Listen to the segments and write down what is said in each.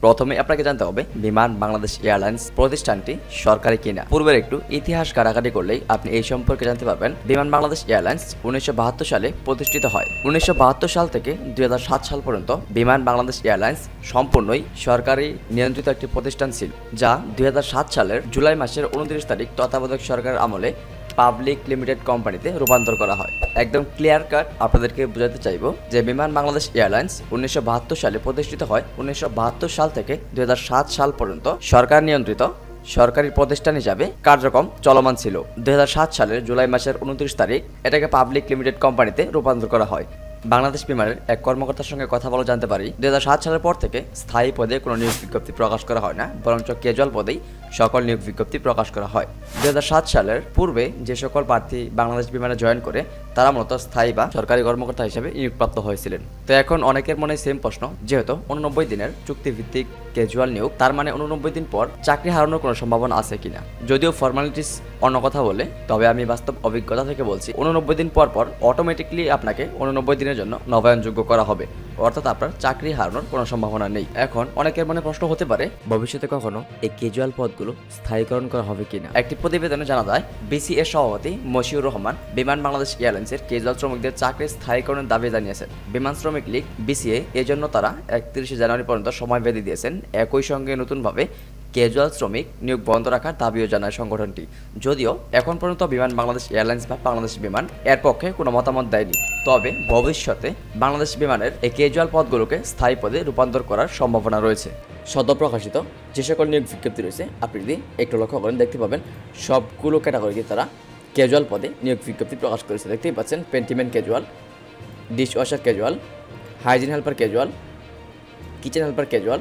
প্রথমে আপনাকে জানতে হবে বিমান বাংলাদেশ এয়ারলাইন্স প্রতিষ্ঠানটি সরকারি কিনা। পূর্বের একটু ইতিহাস ঘাটাঘাটি করলেই আপনি এই সম্পর্কে জানতে পারবেন। বিমান বাংলাদেশ এয়ারলাইন্স 1972 সালে প্রতিষ্ঠিত হয়। 1972 সাল থেকে 2007 সাল পর্যন্ত বিমান বাংলাদেশ এয়ারলাইন্স সম্পূর্ণই সরকারি নিয়ন্ত্রিত একটি প্রতিষ্ঠান ছিল, যা 2007 সালের জুলাই মাসের 29 তারিখ তত্ত্বাবধায়ক সরকারের আমলে পাবলিক লিমিটেড কোম্পানিতে রূপান্তর করা হয়। একদম ক্লিয়ার কাট আপনাদেরকে বোঝাতে চাইব যে বিমান বাংলাদেশ এয়ারলাইন্স 1972 সালে প্রতিষ্ঠিত হয়। 1972 সাল থেকে 2007 সাল পর্যন্ত সরকার নিয়ন্ত্রিত সরকারি প্রতিষ্ঠান হিসাবে কার্যক্রম চলমান ছিল। 2007 সালের জুলাই মাসের 29 তারিখ এটাকে পাবলিক লিমিটেড কোম্পানিতে রূপান্তর করা হয়। বাংলাদেশ বিমানের এক কর্মকর্তার সঙ্গে কথা বলে জানতে পারি 2007 সালের পর থেকে স্থায়ী পদে কোনো নিয়োগ বিজ্ঞপ্তি প্রকাশ করা হয় না, বরঞ্চ ক্যাজুয়াল পদেই সকল নিয়োগ বিজ্ঞপ্তি প্রকাশ করা হয়। 2007 সালের পূর্বে যে সকল প্রার্থী বাংলাদেশ বিমানে জয়েন করে তারা মূলত স্থায়ী বা সরকারি কর্মকর্তা হিসেবে নিয়োগপ্রাপ্ত হয়েছিলেন। তো এখন অনেকের মনে সেম প্রশ্ন, যেহেতু 89 দিনের চুক্তিভিত্তিক ক্যাজুয়াল নিয়োগ, তার মানে 89 দিন পর চাকরি হারানোর কোনো সম্ভাবনা আছে কিনা। যদিও ফর্মালিটিস অন্য কথা বলে, তবে আমি বাস্তব অভিজ্ঞতা থেকে বলছি 89 দিন পর পর অটোমেটিকলি আপনাকে 89 দিনের জন্য নবায়নযোগ্য করা হবে, অর্থাৎ আপনার চাকরি হারানোর কোনো সম্ভাবনা নেই। এখন অনেকের মনে প্রশ্ন হতে পারে ভবিষ্যতে কখনো এই ক্যাজুয়াল পদগুলো স্থায়ীকরণ করা হবে কিনা। একটি প্রতিবেদনে জানা যায় বিসিএ সভাপতি মশিউর রহমান বিমান বাংলাদেশ এয়ারলাইন্সের ক্যাজুয়াল শ্রমিকদের চাকরি স্থায়ীকরণের দাবি জানিয়েছেন। বিমান শ্রমিক লীগ বিসিএ এজন্য তারা 31 জানুয়ারি পর্যন্ত সময় বেঁধে দিয়েছেন। একই সঙ্গে নতুনভাবে ক্যাজুয়াল শ্রমিক নিয়োগ বন্ধ রাখার দাবিও জানায় সংগঠনটি। যদিও এখন পর্যন্ত বিমান বাংলাদেশ এয়ারলাইন্স বা বাংলাদেশ বিমান এর পক্ষে কোনো মতামত দেয়নি, তবে ভবিষ্যতে বাংলাদেশ বিমানের এই ক্যাজুয়াল পদগুলোকে স্থায়ী পদে রূপান্তর করার সম্ভাবনা রয়েছে। সদ্য প্রকাশিত যে সকল নিয়োগ বিজ্ঞপ্তি রয়েছে আপনি যদি একটু লক্ষ্য করেন দেখতে পাবেন সবগুলো ক্যাটাগরিকে তারা ক্যাজুয়াল পদে নিয়োগ বিজ্ঞপ্তি প্রকাশ করেছে। দেখতেই পাচ্ছেন pantryman casual, dish washer casual, hygiene helper casual, kitchen helper casual,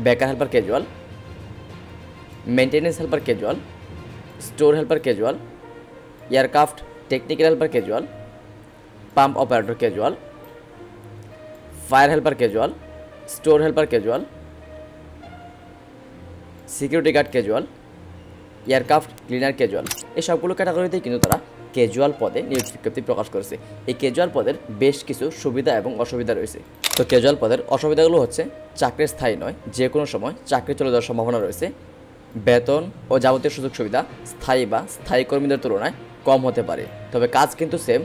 baker helper casual, maintenance helper casual, store helper casual, aircraft technical helper casual, pump operator casual, fire helper casual, store helper casual, security guard casual, aircraft cleaner casual, এই সবগুলো ক্যাটাগরিতেই কিন্তু তারা casual পদে নিয়োগ বিজ্ঞপ্তি প্রকাশ করেছে। এই casual পদের বেশ কিছু সুবিধা এবং অসুবিধা রয়েছে। তো ক্যাজুয়াল পদের অসুবিধাগুলো হচ্ছে চাকরি স্থায়ী নয়, যে কোনো সময় চাকরি চলে যাওয়ার সম্ভাবনা রয়েছে। বেতন ও যাবতীয় সুযোগ সুবিধা স্থায়ী বা স্থায়ী কর্মীদের তুলনায় কম হতে পারে, তবে কাজ কিন্তু সেম।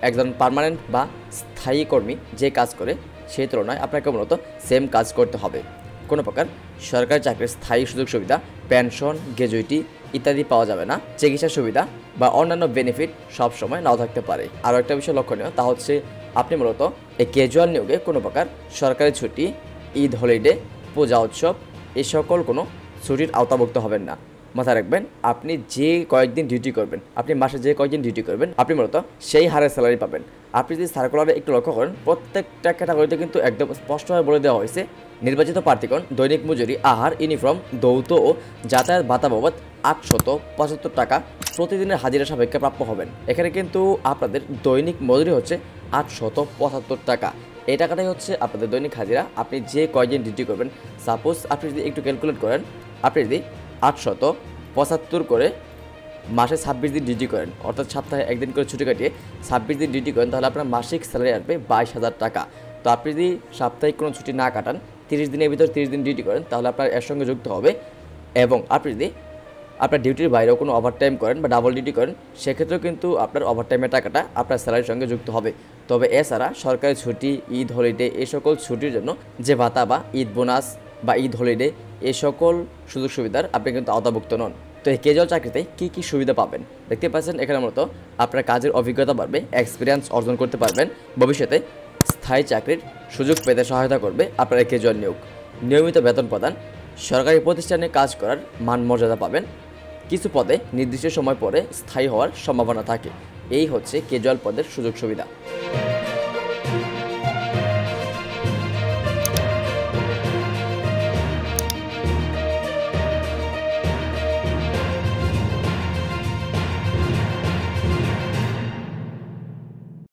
একজন পার্মানেন্ট বা স্থায়ী কর্মী যে কাজ করে সেই তুলনায় আপনাকে মূলত সেম কাজ করতে হবে। কোনো প্রকার সরকারি চাকরির স্থায়ী সুযোগ সুবিধা, পেনশন, গ্র্যাজুইটি ইত্যাদি পাওয়া যাবে না। চিকিৎসা সুবিধা বা অন্যান্য বেনিফিট সব সময় নাও থাকতে পারে। আরও একটা বিষয় লক্ষণীয়, তা হচ্ছে আপনি মূলত এই ক্যাজুয়াল নিয়োগে কোনো প্রকার সরকারি ছুটি, ঈদ হলিডে, পূজা উৎসব এই সকল কোনো ছুটির আওতাভুক্ত হবেন না। মাথায় রাখবেন, আপনি যে কয়েকদিন ডিউটি করবেন, আপনি মাসে যে কয়েকদিন ডিউটি করবেন, আপনি মূলত সেই হারে স্যালারি পাবেন। আপনি যদি সার্কুলারে একটু লক্ষ্য করেন, প্রত্যেকটা ক্যাটাগরিতে কিন্তু একদম স্পষ্টভাবে বলে দেওয়া হয়েছে নির্বাচিত প্রার্থীগণ দৈনিক মজুরি, আহার, ইউনিফর্ম, যৌথ ও যাতায়াত ভাতা বাবদ 875 টাকা প্রতিদিনের হাজিরা সাপেক্ষে প্রাপ্য হবেন। এখানে কিন্তু আপনাদের দৈনিক মজুরি হচ্ছে 875 টাকা। এই টাকাটাই হচ্ছে আপনাদের দৈনিক হাজিরা। আপনি যে কয়দিন ডিউটি করবেন, সাপোজ আপনি যদি একটু ক্যালকুলেট করেন, আপনি যদি 875 করে মাসে 26 দিন ডিউটি করেন, অর্থাৎ সপ্তাহে একদিন করে ছুটি কাটিয়ে 26 দিন ডিউটি করেন, তাহলে আপনার মাসিক স্যালারি আসবে 22,000 টাকা। তো আপনি যদি সাপ্তাহিক কোনো ছুটি না কাটান, 30 দিনের ভিতর 30 দিন ডিউটি করেন, তাহলে আপনার এর সঙ্গে যুক্ত হবে। এবং আপনি যদি আপনার ডিউটির বাইরেও কোনো ওভারটাইম করেন বা ডাবল ডিউটি করেন, সেক্ষেত্রেও কিন্তু আপনার ওভারটাইমের টাকাটা আপনার স্যালারির সঙ্গে যুক্ত হবে। তবে এছাড়া সরকারি ছুটি, ঈদ হলিডে এই সকল ছুটির জন্য যে ভাতা বা ঈদ বোনাস বা ঈদ হলিডে এই সকল সুযোগ সুবিধার আপনি কিন্তু আওতাভুক্ত নন। তো এই ক্যাজুয়াল চাকরিতে কী সুবিধা পাবেন দেখতে পাচ্ছেন। এখানে মূলত আপনার কাজের অভিজ্ঞতা বাড়বে, এক্সপিরিয়েন্স অর্জন করতে পারবেন, ভবিষ্যতে স্থায়ী চাকরির সুযোগ পেতে সহায়তা করবে আপনার এই ক্যাজুয়াল নিয়োগ। নিয়মিত বেতন প্রদান, সরকারি প্রতিষ্ঠানে কাজ করার মান মর্যাদা পাবেন, কিছু পদে নির্দিষ্ট সময় পরে স্থায়ী হওয়ার সম্ভাবনা থাকে। এই হচ্ছে ক্যাজুয়াল পদের সুযোগ সুবিধা।